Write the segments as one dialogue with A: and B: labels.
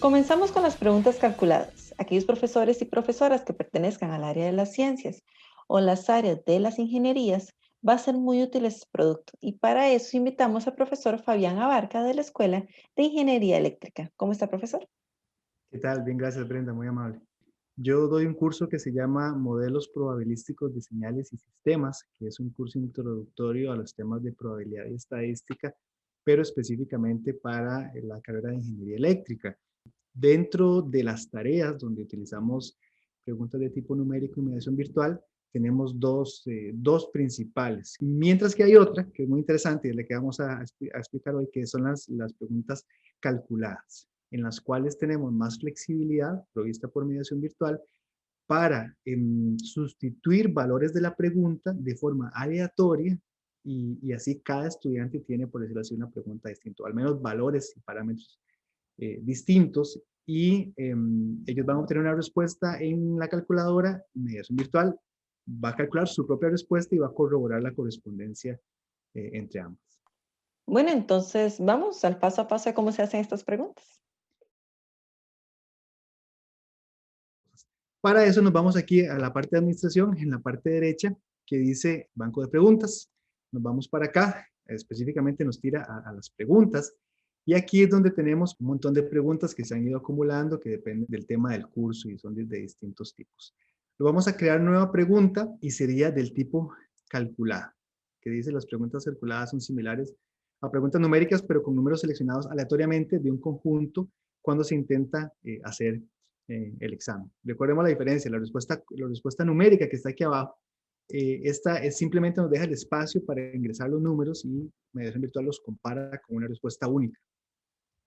A: Comenzamos con las preguntas calculadas. Aquellos profesores y profesoras que pertenezcan al área de las ciencias o las áreas de las ingenierías va a ser muy útil este producto y para eso invitamos al profesor Fabián Abarca de la Escuela de Ingeniería Eléctrica. ¿Cómo está, profesor?
B: ¿Qué tal? Bien, gracias, Brenda, muy amable. Yo doy un curso que se llama Modelos Probabilísticos de Señales y Sistemas, que es un curso introductorio a los temas de probabilidad y estadística, pero específicamente para la carrera de Ingeniería Eléctrica. Dentro de las tareas donde utilizamos preguntas de tipo numérico y mediación virtual, tenemos dos principales. Mientras que hay otra, que es muy interesante y es la que vamos a explicar hoy, que son las preguntas calculadas, en las cuales tenemos más flexibilidad, provista por mediación virtual, para sustituir valores de la pregunta de forma aleatoria y así cada estudiante tiene, por decirlo así, una pregunta distinta, al menos valores y parámetros distintos y ellos van a obtener una respuesta en la calculadora, mediación virtual, va a calcular su propia respuesta y va a corroborar la correspondencia entre ambas.
A: Bueno, entonces vamos al paso a paso de cómo se hacen estas preguntas.
B: Para eso nos vamos aquí a la parte de administración, en la parte derecha, que dice banco de preguntas. Nos vamos para acá, específicamente nos tira a las preguntas. Y aquí es donde tenemos un montón de preguntas que se han ido acumulando, que dependen del tema del curso y son de distintos tipos. Lo vamos a crear nueva pregunta y sería del tipo calculada, que dice las preguntas calculadas son similares a preguntas numéricas, pero con números seleccionados aleatoriamente de un conjunto cuando se intenta hacer el examen. Recordemos la diferencia, la respuesta numérica que está aquí abajo, esta es simplemente nos deja el espacio para ingresar los números y mediación virtual los compara con una respuesta única.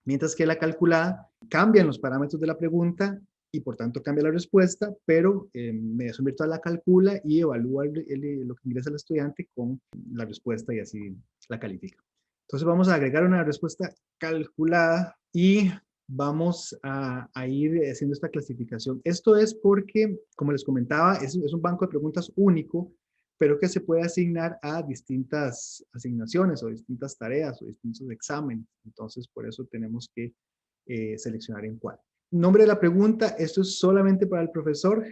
B: Mientras que la calculada cambian los parámetros de la pregunta y por tanto cambia la respuesta, pero mediación virtual la calcula y evalúa lo que ingresa el estudiante con la respuesta y así la califica. Entonces vamos a agregar una respuesta calculada y vamos a ir haciendo esta clasificación. Esto es porque, como les comentaba, es un banco de preguntas único, pero que se puede asignar a distintas asignaciones o distintas tareas o distintos exámenes. Entonces, por eso tenemos que seleccionar en cuál. Nombre de la pregunta, esto es solamente para el profesor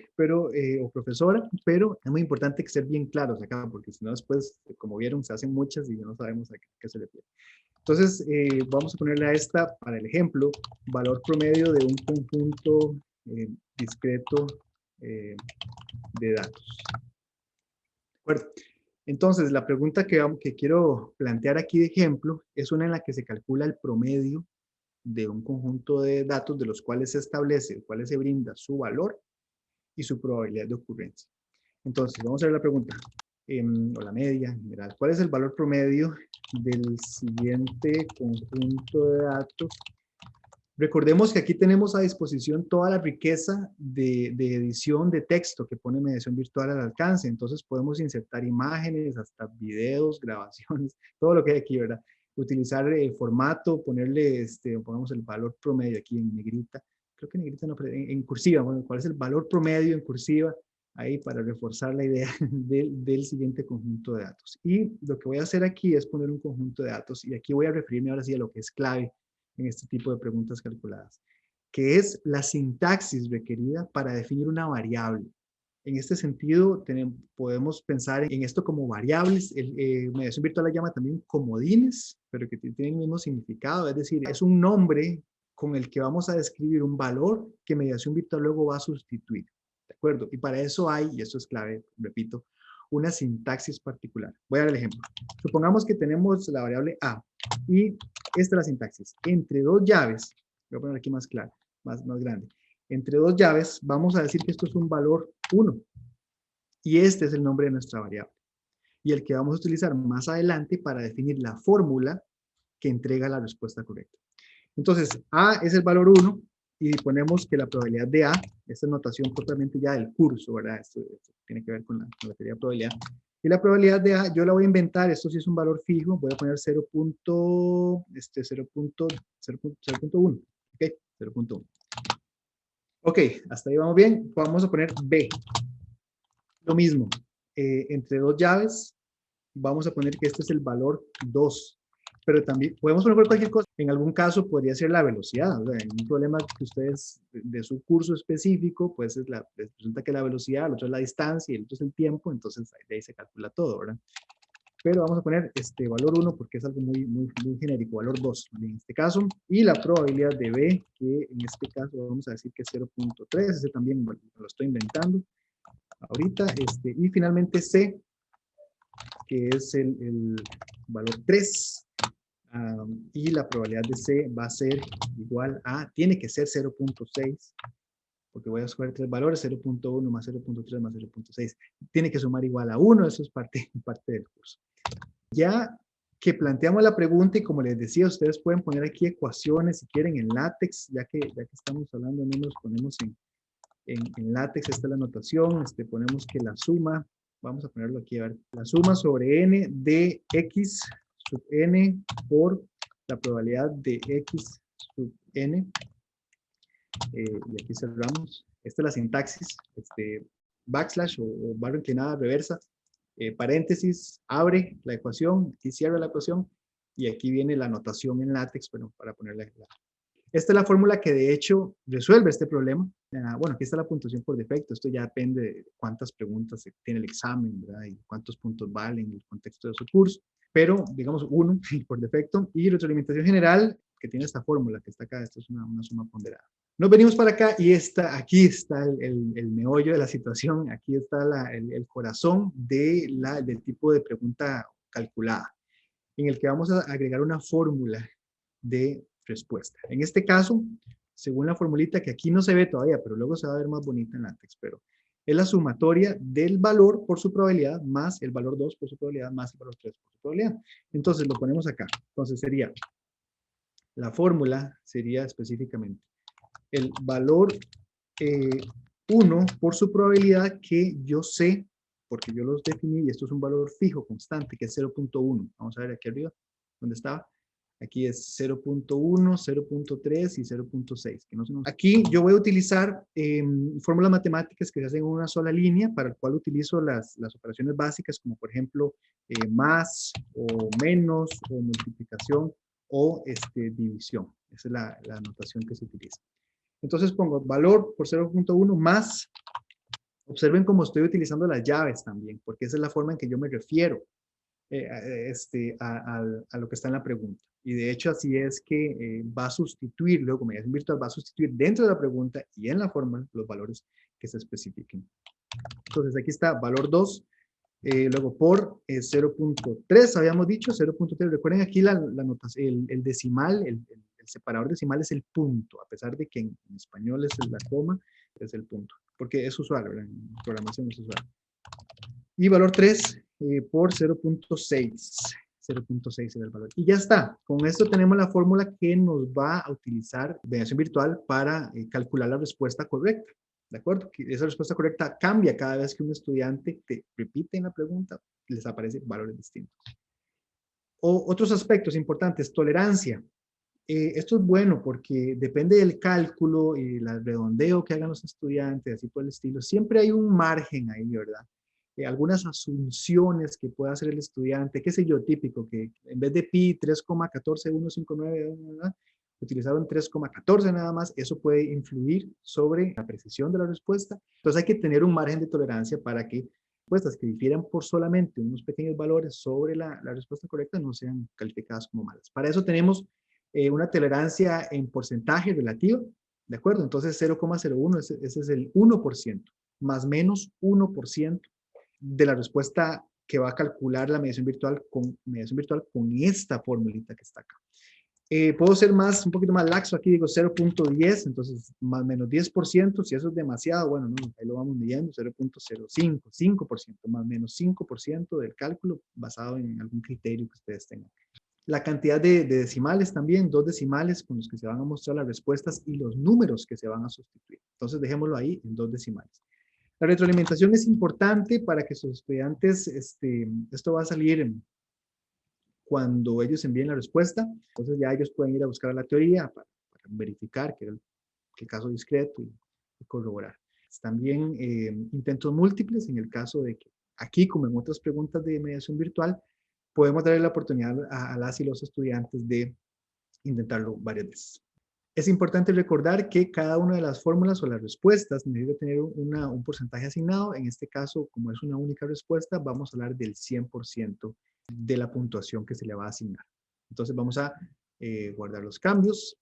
B: o profesora, pero es muy importante que estén bien claros acá, porque si no después, como vieron, se hacen muchas y ya no sabemos a qué se le pide. Entonces, vamos a ponerle a esta, para el ejemplo, valor promedio de un conjunto discreto de datos. ¿De acuerdo? Entonces, la pregunta que quiero plantear aquí de ejemplo es una en la que se calcula el promedio de un conjunto de datos de los cuales se establece, de cuales se brinda su valor y su probabilidad de ocurrencia. Entonces, vamos a ver la pregunta, o la media en general. ¿Cuál es el valor promedio del siguiente conjunto de datos? Recordemos que aquí tenemos a disposición toda la riqueza de edición de texto que pone mediación virtual al alcance. Entonces podemos insertar imágenes, hasta videos, grabaciones, todo lo que hay aquí, ¿verdad? Utilizar el formato, ponerle, pongamos el valor promedio aquí en negrita. Creo que en negrita no, pero en cursiva. Bueno, ¿cuál es el valor promedio en cursiva? Ahí para reforzar la idea del siguiente conjunto de datos. Y lo que voy a hacer aquí es poner un conjunto de datos y aquí voy a referirme ahora sí a lo que es clave en este tipo de preguntas calculadas, que es la sintaxis requerida para definir una variable. En este sentido, podemos pensar en esto como variables. Mediación virtual la llama también comodines, pero que tienen el mismo significado, es decir, es un nombre con el que vamos a describir un valor que mediación virtual luego va a sustituir. ¿De acuerdo? Y para eso hay, y esto es clave, repito, una sintaxis particular. Voy a dar el ejemplo. Supongamos que tenemos la variable A y esta es la sintaxis. Entre dos llaves, voy a poner aquí más claro, más grande. Entre dos llaves vamos a decir que esto es un valor 1 y este es el nombre de nuestra variable y el que vamos a utilizar más adelante para definir la fórmula que entrega la respuesta correcta. Entonces, A es el valor 1 y ponemos que la probabilidad de A, esta es notación totalmente ya del curso, ¿verdad? Esto tiene que ver con la teoría de probabilidad. Y la probabilidad de A, yo la voy a inventar, esto sí es un valor fijo, voy a poner 0.1, ¿ok? 0.1. Ok, hasta ahí vamos bien, vamos a poner B. Lo mismo, entre dos llaves, vamos a poner que este es el valor 2. pero también podemos poner cualquier cosa. En algún caso podría ser la velocidad, o sea, en un problema que ustedes de su curso específico, pues resulta que la velocidad, el otro es la distancia y el otro es el tiempo, entonces de ahí se calcula todo, ¿verdad? Pero vamos a poner este valor 1 porque es algo muy genérico, valor 2 en este caso, y la probabilidad de B, que en este caso vamos a decir que es 0.3, ese también lo estoy inventando ahorita, y finalmente C, que es el valor 3, y la probabilidad de C va a ser igual a, tiene que ser 0.6, porque voy a escoger tres valores, 0.1 más 0.3 más 0.6. Tiene que sumar igual a 1, eso es parte del curso. Ya que planteamos la pregunta y como les decía, ustedes pueden poner aquí ecuaciones si quieren en LaTeX, ya que estamos hablando de números, ponemos en LaTeX, esta es la notación, ponemos que la suma, vamos a ponerlo aquí, a ver, la suma sobre n de x sub n por la probabilidad de x sub n, y aquí cerramos, esta es la sintaxis, backslash o barra inclinada reversa, paréntesis, abre la ecuación, aquí cierra la ecuación, y aquí viene la notación en LaTeX, bueno, para ponerle la. Esta es la fórmula que de hecho resuelve este problema. Bueno, aquí está la puntuación por defecto. Esto ya depende de cuántas preguntas tiene el examen, ¿verdad? Y cuántos puntos valen en el contexto de su curso. Pero, digamos, 1 por defecto. Y retroalimentación general, que tiene esta fórmula que está acá. Esto es una suma ponderada. Nos venimos para acá y aquí está el meollo de la situación. Aquí está el corazón del tipo de pregunta calculada, en el que vamos a agregar una fórmula de respuesta. En este caso, según la formulita que aquí no se ve todavía, pero luego se va a ver más bonita en LaTeX, pero es la sumatoria del valor por su probabilidad más el valor 2 por su probabilidad más el valor 3 por su probabilidad. Entonces lo ponemos acá. Entonces sería, la fórmula sería específicamente el valor 1 por su probabilidad que yo sé, porque yo los definí y esto es un valor fijo, constante, que es 0.1. Vamos a ver aquí arriba, ¿dónde estaba? Aquí es 0.1, 0.3 y 0.6. Aquí yo voy a utilizar fórmulas matemáticas que se hacen en una sola línea, para el cual utilizo las operaciones básicas, como por ejemplo más o menos o multiplicación o división. Esa es la notación que se utiliza. Entonces pongo valor por 0.1 más, observen cómo estoy utilizando las llaves también, porque esa es la forma en que yo me refiero a lo que está en la pregunta. Y de hecho así es que va a sustituir, luego mediación virtual va a sustituir dentro de la pregunta y en la fórmula los valores que se especifiquen. Entonces aquí está valor 2, luego por 0.3 habíamos dicho, 0.3. Recuerden aquí la notación, el decimal, el separador decimal es el punto, a pesar de que en español es la coma, es el punto, porque es usual, ¿verdad? En programación es usual. Y valor 3 por 0.6. 0.6 era el valor. Y ya está. Con esto tenemos la fórmula que nos va a utilizar mediación virtual para calcular la respuesta correcta. ¿De acuerdo? Que esa respuesta correcta cambia cada vez que un estudiante te repite en la pregunta, les aparecen valores distintos. Otros aspectos importantes, tolerancia. Esto es bueno porque depende del cálculo y el redondeo que hagan los estudiantes, así por el estilo. Siempre hay un margen ahí, ¿verdad? Algunas asunciones que pueda hacer el estudiante, qué sé yo, típico, que en vez de pi 3,14159, utilizaron 3,14 nada más, eso puede influir sobre la precisión de la respuesta. Entonces hay que tener un margen de tolerancia para que respuestas que difieran por solamente unos pequeños valores sobre la respuesta correcta no sean calificadas como malas. Para eso tenemos una tolerancia en porcentaje relativo, ¿de acuerdo? Entonces 0,01, ese es el 1%, más menos 1% de la respuesta que va a calcular la mediación virtual con esta formulita que está acá. Puedo ser un poquito más laxo, aquí digo 0.10, entonces más o menos 10%, si eso es demasiado, bueno, no, ahí lo vamos midiendo, 0.05, 5%, más o menos 5% del cálculo basado en algún criterio que ustedes tengan. La cantidad de decimales también, 2 decimales con los que se van a mostrar las respuestas y los números que se van a sustituir. Entonces dejémoslo ahí en 2 decimales. La retroalimentación es importante para que sus estudiantes, esto va a salir cuando ellos envíen la respuesta, entonces ya ellos pueden ir a buscar la teoría para verificar que era el caso discreto y corroborar. También intentos múltiples en el caso de que aquí, como en otras preguntas de mediación virtual, podemos darle la oportunidad a las y los estudiantes de intentarlo varias veces. Es importante recordar que cada una de las fórmulas o las respuestas necesita tener un porcentaje asignado. En este caso, como es una única respuesta, vamos a hablar del 100% de la puntuación que se le va a asignar. Entonces vamos a guardar los cambios.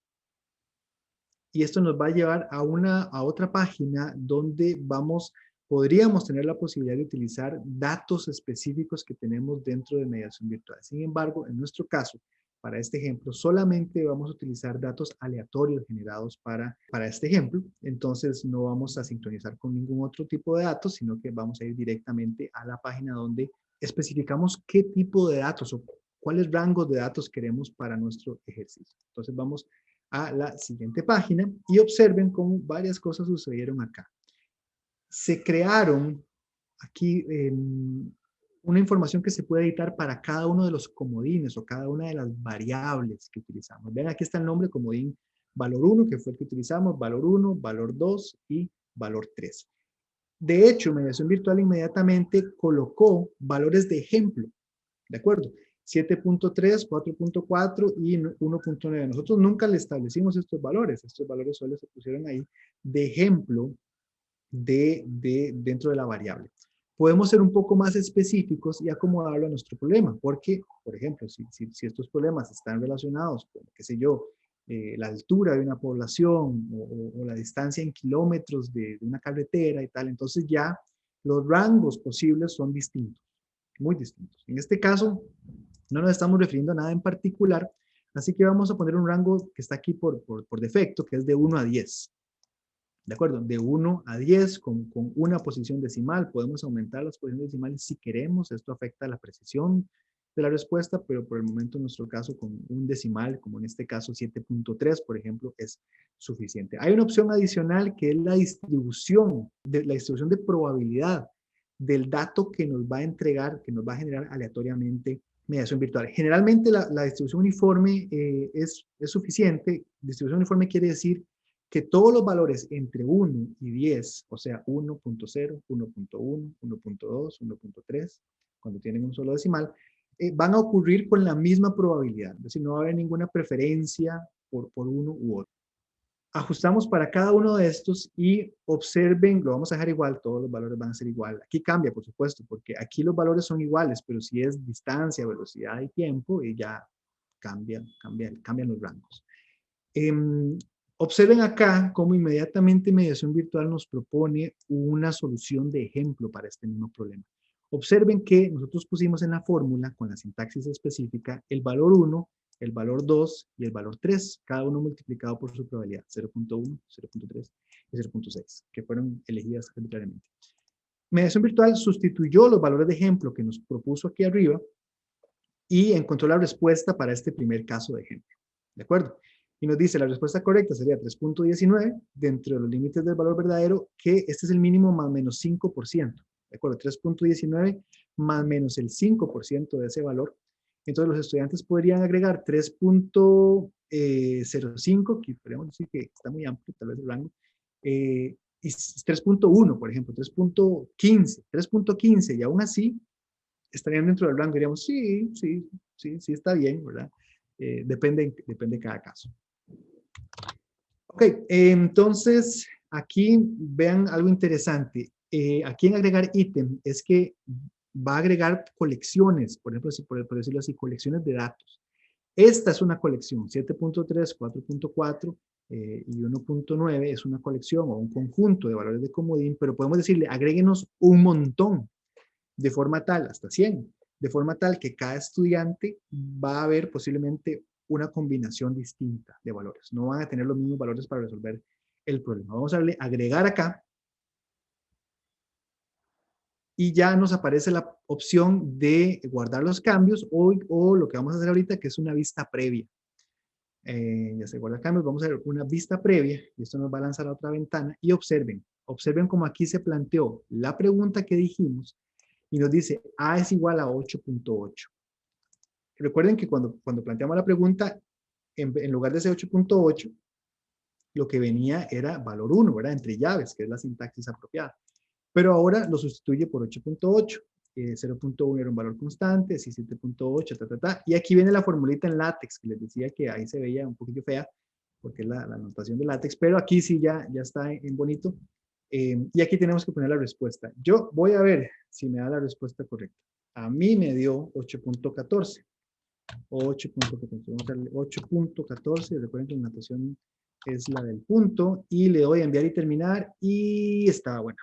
B: Y esto nos va a llevar a otra página donde podríamos tener la posibilidad de utilizar datos específicos que tenemos dentro de mediación virtual. Sin embargo, en nuestro caso, para este ejemplo, solamente vamos a utilizar datos aleatorios generados para este ejemplo. Entonces, no vamos a sincronizar con ningún otro tipo de datos, sino que vamos a ir directamente a la página donde especificamos qué tipo de datos o cuáles rangos de datos queremos para nuestro ejercicio. Entonces, vamos a la siguiente página y observen cómo varias cosas sucedieron acá. Se crearon aquí una información que se puede editar para cada uno de los comodines o cada una de las variables que utilizamos. Ven, aquí está el nombre comodín valor 1, que fue el que utilizamos, valor 1, valor 2 y valor 3. De hecho, Mediación Virtual inmediatamente colocó valores de ejemplo, ¿de acuerdo? 7.3, 4.4 y 1.9. Nosotros nunca le establecimos estos valores solo se pusieron ahí de ejemplo dentro de la variable. Podemos ser un poco más específicos y acomodarlo a nuestro problema, porque, por ejemplo, si estos problemas están relacionados con, qué sé yo, la altura de una población o la distancia en kilómetros de una carretera y tal, entonces ya los rangos posibles son distintos, muy distintos. En este caso, no nos estamos refiriendo a nada en particular, así que vamos a poner un rango que está aquí por defecto, que es de 1 a 10. ¿De acuerdo? De 1 a 10 con una posición decimal. Podemos aumentar las posiciones decimales si queremos. Esto afecta la precisión de la respuesta, pero por el momento en nuestro caso con un decimal, como en este caso 7.3, por ejemplo, es suficiente. Hay una opción adicional que es la distribución de probabilidad del dato que nos va a entregar, que nos va a generar aleatoriamente mediación virtual. Generalmente la distribución uniforme es suficiente. Distribución uniforme quiere decir que todos los valores entre 1 y 10, o sea, 1.0, 1.1, 1.2, 1.3, cuando tienen un solo decimal, van a ocurrir con la misma probabilidad. Es decir, no va a haber ninguna preferencia por uno u otro. Ajustamos para cada uno de estos y observen, lo vamos a dejar igual, todos los valores van a ser igual. Aquí cambia, por supuesto, porque aquí los valores son iguales, pero si es distancia, velocidad y tiempo, ya cambian los rangos. Observen acá cómo inmediatamente Mediación Virtual nos propone una solución de ejemplo para este mismo problema. Observen que nosotros pusimos en la fórmula, con la sintaxis específica, el valor 1, el valor 2 y el valor 3, cada uno multiplicado por su probabilidad, 0.1, 0.3 y 0.6, que fueron elegidas arbitrariamente. Mediación Virtual sustituyó los valores de ejemplo que nos propuso aquí arriba y encontró la respuesta para este primer caso de ejemplo. ¿De acuerdo? Y nos dice la respuesta correcta sería 3.19 dentro de los límites del valor verdadero, que este es el mínimo más menos 5%. ¿De acuerdo? 3.19 más menos el 5% de ese valor. Entonces los estudiantes podrían agregar 3.05, que podríamos decir que está muy amplio, tal vez el rango, y 3.1, por ejemplo, 3.15, y aún así estarían dentro del rango. Diríamos, sí, está bien, ¿verdad? Depende de cada caso. Ok, entonces aquí vean algo interesante. Aquí en agregar ítem es que va a agregar colecciones, por ejemplo, por decirlo así, colecciones de datos. Esta es una colección, 7.3, 4.4 y 1.9 es una colección o un conjunto de valores de comodín, pero podemos decirle, agréguenos un montón, de forma tal, hasta 100, de forma tal que cada estudiante va a ver posiblemente una combinación distinta de valores. No van a tener los mismos valores para resolver el problema. Vamos a darle agregar acá y ya nos aparece la opción de guardar los cambios o lo que vamos a hacer ahorita, que es una vista previa. Ya se guarda cambios, vamos a hacer una vista previa y esto nos va a lanzar a otra ventana y observen cómo aquí se planteó la pregunta que dijimos y nos dice A es igual a 8.8. Recuerden que cuando planteamos la pregunta, en lugar de ese 8.8, lo que venía era valor 1, ¿verdad? Entre llaves, que es la sintaxis apropiada. Pero ahora lo sustituye por 8.8. 0.1 era un valor constante, si 7.8, y aquí viene la formulita en látex, que les decía que ahí se veía un poquito fea, porque es la notación de látex, pero aquí sí ya está en bonito. Y aquí tenemos que poner la respuesta. Yo voy a ver si me da la respuesta correcta. A mí me dio 8.14. 8.14. Vamos a darle 8.14. Recuerden que la notación es la del punto. Y le doy a enviar y terminar. Y estaba buena.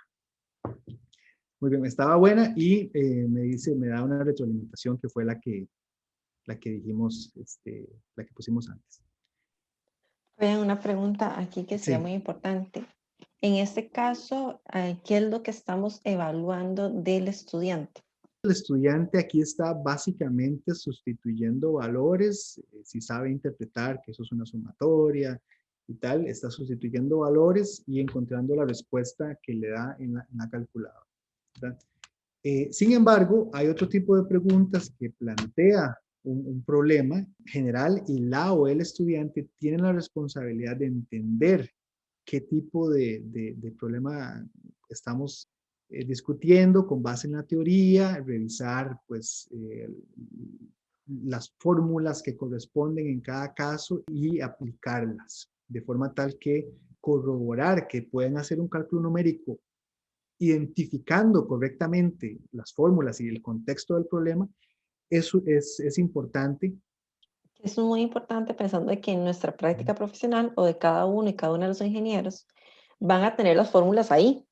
B: Muy bien, estaba buena. Y me da una retroalimentación que fue la que dijimos, la que pusimos antes.
A: Vean, una pregunta aquí que sería
B: Sí.
A: muy importante. En este caso, ¿qué es lo que estamos evaluando del estudiante?
B: El estudiante aquí está básicamente sustituyendo valores, si sabe interpretar que eso es una sumatoria y tal, está sustituyendo valores y encontrando la respuesta que le da en la calculadora, ¿verdad? Sin embargo, hay otro tipo de preguntas que plantea un problema general y la o el estudiante tienen la responsabilidad de entender qué tipo de problema estamos discutiendo con base en la teoría, revisar pues las fórmulas que corresponden en cada caso y aplicarlas de forma tal que corroborar que pueden hacer un cálculo numérico identificando correctamente las fórmulas y el contexto del problema. Eso es importante.
A: Eso es muy importante pensando de que en nuestra práctica profesional o de cada uno y cada uno de los ingenieros van a tener las fórmulas ahí.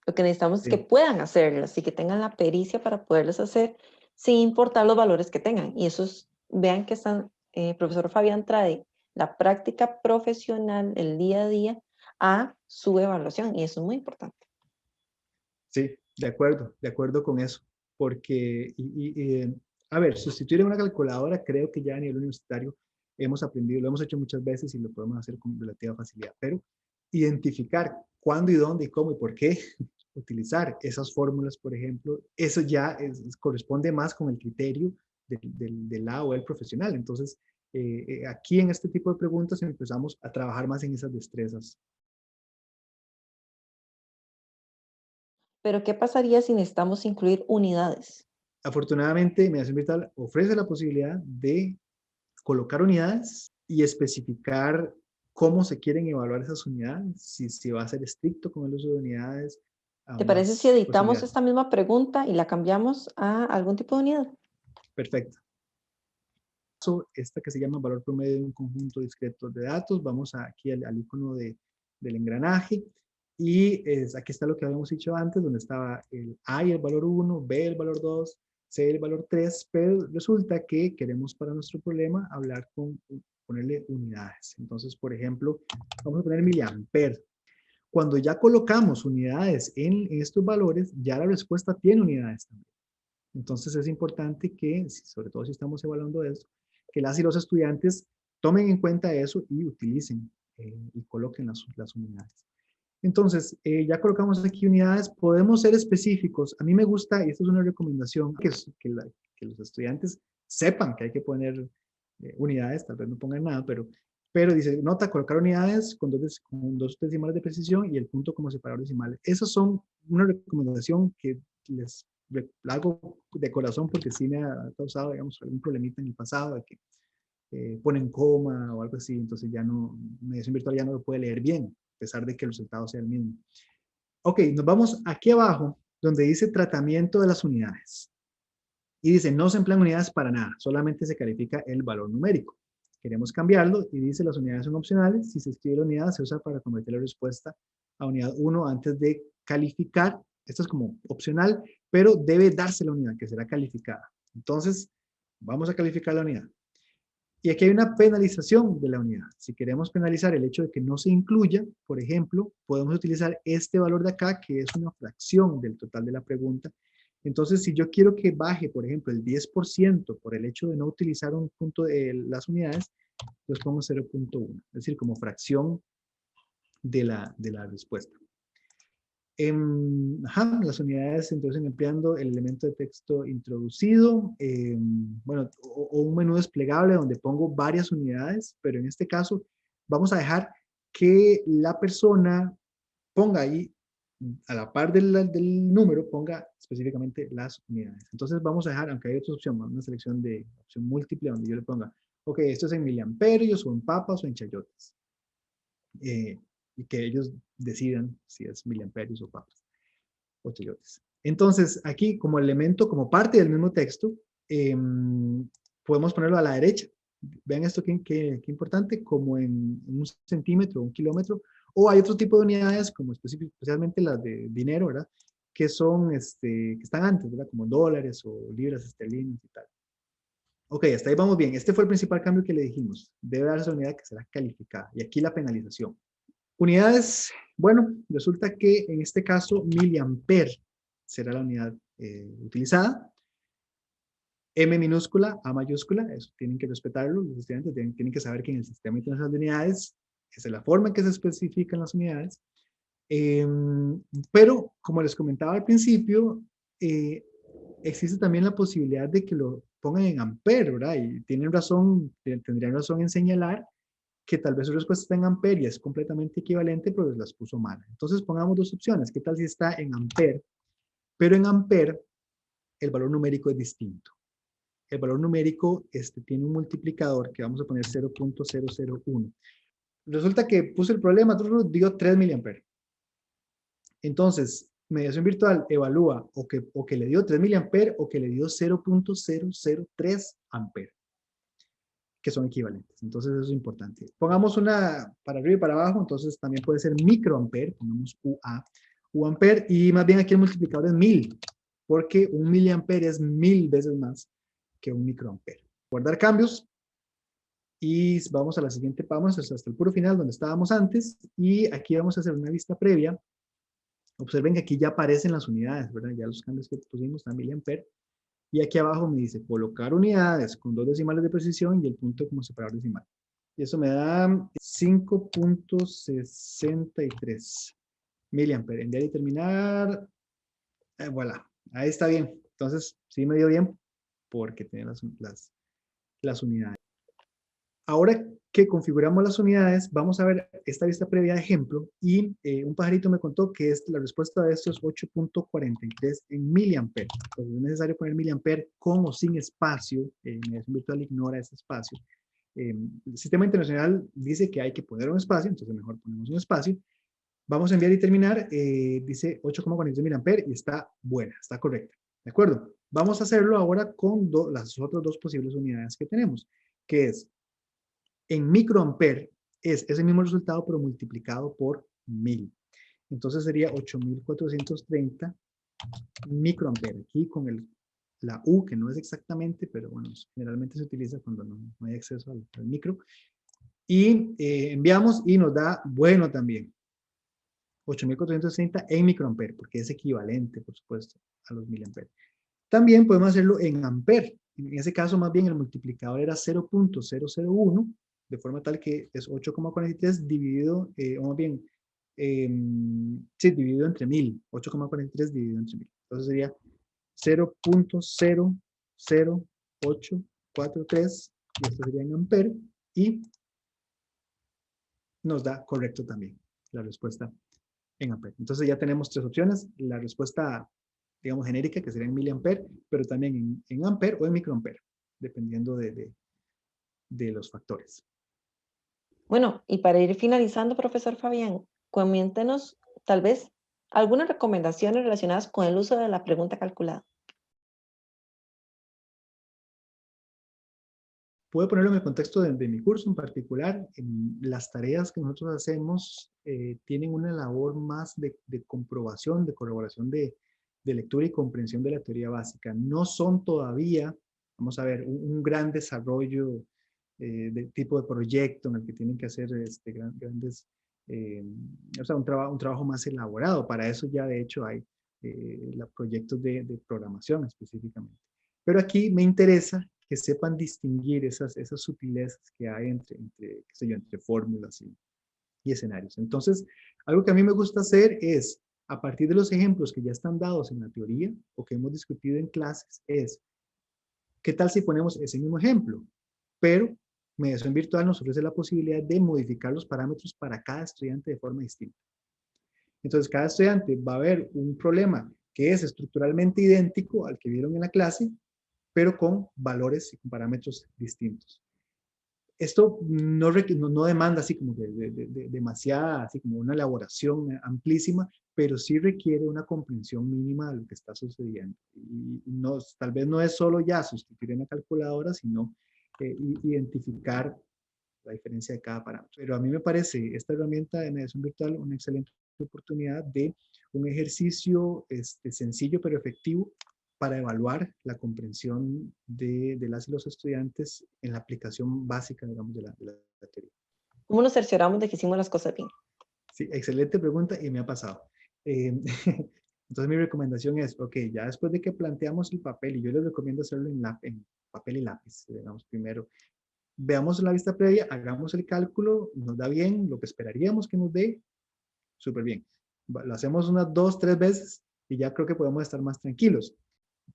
A: Lo que necesitamos es que
B: Sí,
A: puedan hacerlas y que tengan la pericia para poderlas hacer sin importar los valores que tengan. Y eso es, vean que están, profesor Fabián trae la práctica profesional, el día a día, a su evaluación y eso es muy importante.
B: sí, de acuerdo con eso. Porque, a ver, sustituir en una calculadora creo que ya a nivel universitario hemos aprendido, lo hemos hecho muchas veces y lo podemos hacer con relativa facilidad, pero identificar cuándo y dónde y cómo y por qué utilizar esas fórmulas, por ejemplo, eso ya corresponde más con el criterio del la o el profesional. Entonces, aquí en este tipo de preguntas empezamos a trabajar más en esas destrezas.
A: Pero ¿qué pasaría si necesitamos incluir unidades?
B: Afortunadamente, Mediación Virtual ofrece la posibilidad de colocar unidades y especificar cómo se quieren evaluar esas unidades, si va a ser estricto con el uso de unidades,
A: ¿Te parece si
B: ambas
A: editamos
B: posibilidades.
A: esta misma pregunta y la cambiamos a algún tipo de unidad?
B: Perfecto. Esta que se llama valor promedio de un conjunto discreto de datos, vamos aquí al icono del engranaje y aquí está lo que habíamos dicho antes, donde estaba el A y el valor 1, B el valor 2, C el valor 3, pero resulta que queremos para nuestro problema ponerle unidades. Entonces, por ejemplo, vamos a poner miliamperes. Cuando ya colocamos unidades en estos valores, ya la respuesta tiene unidades también. Entonces es importante que, sobre todo si estamos evaluando esto, que las y los estudiantes tomen en cuenta eso y utilicen y coloquen las unidades. Entonces, ya colocamos aquí unidades, podemos ser específicos. A mí me gusta, y esta es una recomendación, que los estudiantes sepan que hay que poner unidades, tal vez no pongan nada, pero dice, nota, colocar unidades con dos decimales de precisión y el punto como separador decimal. Esas son una recomendación que les hago de corazón porque sí me ha causado, digamos, algún problemita en el pasado de que ponen coma o algo así, entonces ya no, mediación virtual ya no lo puede leer bien, a pesar de que el resultado sea el mismo. Ok, nos vamos aquí abajo, donde dice tratamiento de las unidades. Y dice, no se emplean unidades para nada, solamente se califica el valor numérico. Queremos cambiarlo y dice, las unidades son opcionales. Si se escribe la unidad, se usa para convertir la respuesta a unidad 1 antes de calificar. Esto es como opcional, pero debe darse la unidad que será calificada. Entonces, vamos a calificar la unidad. Y aquí hay una penalización de la unidad. Si queremos penalizar el hecho de que no se incluya, por ejemplo, podemos utilizar este valor de acá, que es una fracción del total de la pregunta. Entonces, si yo quiero que baje, por ejemplo, el 10% por el hecho de no utilizar un punto de las unidades, pues pongo 0.1, es decir, como fracción de la respuesta. Las unidades se introducen empleando el elemento de texto introducido, bueno, o un menú desplegable donde pongo varias unidades, pero en este caso vamos a dejar que la persona ponga ahí a la par del número ponga específicamente las unidades. Entonces vamos a dejar, aunque hay otra opción, una selección de opción múltiple donde yo le ponga, ok, esto es en miliamperios o en papas o en chayotes. Y que ellos decidan si es miliamperios o papas o chayotes. Entonces, aquí como elemento, como parte del mismo texto, podemos ponerlo a la derecha. Vean esto qué importante, como en un centímetro, un kilómetro, o hay otro tipo de unidades, como especialmente las de dinero, ¿verdad? Que son, que están antes, ¿verdad? Como dólares o libras esterlinas y tal. Ok, hasta ahí vamos bien. Este fue el principal cambio que le dijimos. Debe darse una unidad que será calificada. Y aquí la penalización. Unidades, bueno, resulta que en este caso miliamper será la unidad utilizada. M minúscula, A mayúscula, eso tienen que respetarlo, los estudiantes tienen que saber que en el Sistema Internacional de Unidades esa es la forma en que se especifican las unidades. Pero, como les comentaba al principio, existe también la posibilidad de que lo pongan en ampere, ¿verdad? Y tienen razón, tendrían razón en señalar que tal vez su respuesta está en ampere y es completamente equivalente, pero las puso mal. Entonces pongamos dos opciones. ¿Qué tal si está en ampere? Pero en ampere el valor numérico es distinto. El valor numérico tiene un multiplicador que vamos a poner 0.001. Resulta que puse el problema, dio 3 miliamperes. Entonces, mediación virtual evalúa o que le dio 3 miliamperes o que le dio 0.003 amperes, que son equivalentes. Entonces, eso es importante. Pongamos una para arriba y para abajo, entonces también puede ser microampere, pongamos UA, UAmpere, y más bien aquí el multiplicador es 1000, porque un miliampere es 1000 veces más que un microampere. Guardar cambios, y vamos a la siguiente, vamos hasta el puro final donde estábamos antes, y aquí vamos a hacer una vista previa. Observen que aquí ya aparecen las unidades, ¿verdad? Ya los cambios que pusimos están miliampere. Y aquí abajo me dice colocar unidades con 2 decimales de precisión y el punto como separador decimal. Y eso me da 5.63 miliampere. Enviar y terminar. Voilà, ahí está bien. Entonces, sí me dio bien porque tiene las unidades. Ahora que configuramos las unidades, vamos a ver esta vista previa de ejemplo y un pajarito me contó que la respuesta de esto es 8.43 en miliampere. Entonces es necesario poner miliampere con o sin espacio. Mediación virtual ignora ese espacio. El Sistema Internacional dice que hay que poner un espacio, entonces mejor ponemos un espacio. Vamos a enviar y terminar. Dice 8.43 miliampere y está buena, está correcta. ¿De acuerdo? Vamos a hacerlo ahora con las otras dos posibles unidades que tenemos, que es en microampere es ese mismo resultado, pero multiplicado por 1000. Entonces sería 8430 microampere. Aquí con la U, que no es exactamente, pero bueno, generalmente se utiliza cuando no hay acceso al micro. Y enviamos y nos da bueno también. 8430 en microampere, porque es equivalente, por supuesto, a los miliamperes. También podemos hacerlo en ampere. En ese caso, más bien, el multiplicador era 0.001, de forma tal que es 8.43 dividido, o más bien, sí, dividido entre 1000. 8.43 dividido entre 1000. Entonces sería 0.00843, y esto sería en ampere, y nos da correcto también la respuesta en ampere. Entonces ya tenemos tres opciones. La respuesta, digamos, genérica, que sería en miliampere, pero también en ampere o en microampere, dependiendo de los factores.
A: Bueno, y para ir finalizando, profesor Fabián, coméntenos tal vez algunas recomendaciones relacionadas con el uso de la pregunta calculada.
B: Puedo ponerlo en el contexto de mi curso en particular. Las tareas que nosotros hacemos tienen una labor más de comprobación, de corroboración de lectura y comprensión de la teoría básica. No son todavía, vamos a ver, un gran desarrollo de tipo de proyecto en el que tienen que hacer grandes, o sea, un trabajo más elaborado. Para eso ya de hecho hay proyectos de programación específicamente. Pero aquí me interesa que sepan distinguir esas sutilezas que hay qué sé yo, entre fórmulas y escenarios. Entonces, algo que a mí me gusta hacer es, a partir de los ejemplos que ya están dados en la teoría o que hemos discutido en clases, es, ¿qué tal si ponemos ese mismo ejemplo? Pero mediación virtual nos ofrece la posibilidad de modificar los parámetros para cada estudiante de forma distinta. Entonces, cada estudiante va a ver un problema que es estructuralmente idéntico al que vieron en la clase, pero con valores y con parámetros distintos. Esto no demanda así como demasiada, así como una elaboración amplísima, pero sí requiere una comprensión mínima de lo que está sucediendo. Y no, tal vez no es solo ya sustituir en la calculadora, sino identificar la diferencia de cada parámetro. Pero a mí me parece esta herramienta de mediación virtual una excelente oportunidad de un ejercicio sencillo pero efectivo para evaluar la comprensión de las y los estudiantes en la aplicación básica, digamos, de la teoría.
A: ¿Cómo nos cercioramos de que hicimos las cosas bien?
B: Sí, excelente pregunta y me ha pasado. Eh, entonces mi recomendación es, ok, ya después de que planteamos el papel, y yo les recomiendo hacerlo en papel y lápiz, digamos, primero, veamos la vista previa, hagamos el cálculo, nos da bien lo que esperaríamos que nos dé, súper bien. Lo hacemos unas 2, 3 veces y ya creo que podemos estar más tranquilos.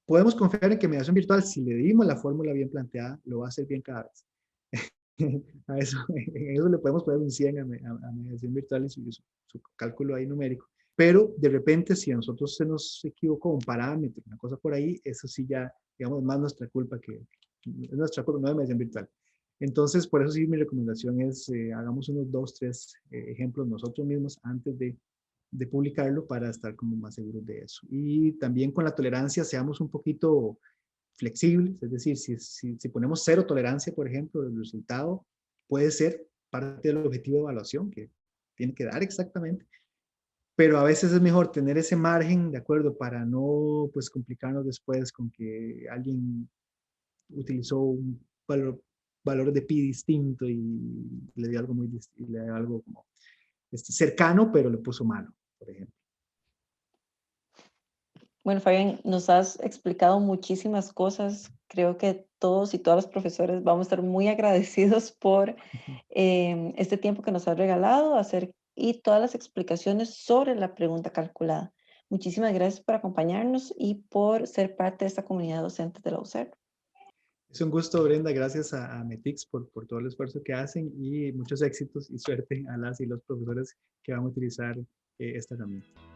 B: Podemos confiar en que mediación virtual, si le dimos la fórmula bien planteada, lo va a hacer bien cada vez. En eso le podemos poner un 100 a mediación virtual y su cálculo ahí numérico. Pero de repente, si a nosotros se nos equivocó un parámetro, una cosa por ahí, eso sí ya, digamos, más nuestra culpa es nuestra culpa, no de mediación virtual. Entonces, por eso sí mi recomendación es, hagamos unos 2, 3 ejemplos nosotros mismos antes de publicarlo para estar como más seguros de eso. Y también con la tolerancia seamos un poquito flexibles, es decir, si ponemos cero tolerancia, por ejemplo, el resultado puede ser parte del objetivo de evaluación que tiene que dar exactamente, pero a veces es mejor tener ese margen, ¿de acuerdo? Para no, pues, complicarnos después con que alguien utilizó un valor de pi distinto y le dio algo le dio algo como cercano, pero le puso malo, por ejemplo.
A: Bueno, Fabián, nos has explicado muchísimas cosas. Creo que todos y todas los profesores vamos a estar muy agradecidos por este tiempo que nos has regalado y todas las explicaciones sobre la pregunta calculada. Muchísimas gracias por acompañarnos y por ser parte de esta comunidad docente de la UCER.
B: Es un gusto, Brenda. Gracias a Metix por todo el esfuerzo que hacen y muchos éxitos y suerte a las y los profesores que van a utilizar esta herramienta.